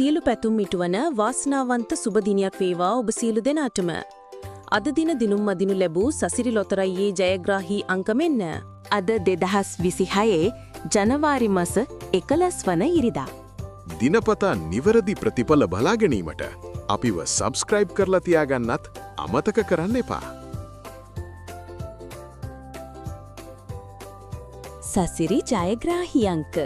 සියලු පැතුම් මිටුවන වාසනාවන්ත සුබ දිනයක් වේවා ඔබ සියලු දෙනාටම. අද දින දිනුම් මදිනු ලැබූ සසිරි ලොතරැයියේ ජයග්‍රාහී අංක මෙන්න. අද 2026 ජනවාරි මස 11 වන ඉරිදා. දිනපතා නිවැරදි ප්‍රතිඵල බලා ගැනීමට අපිව සබ්ස්ක්‍රයිබ් කරලා තියාගන්නත් අමතක කරන්න එපා. සසිරි ජයග්‍රාහී අංක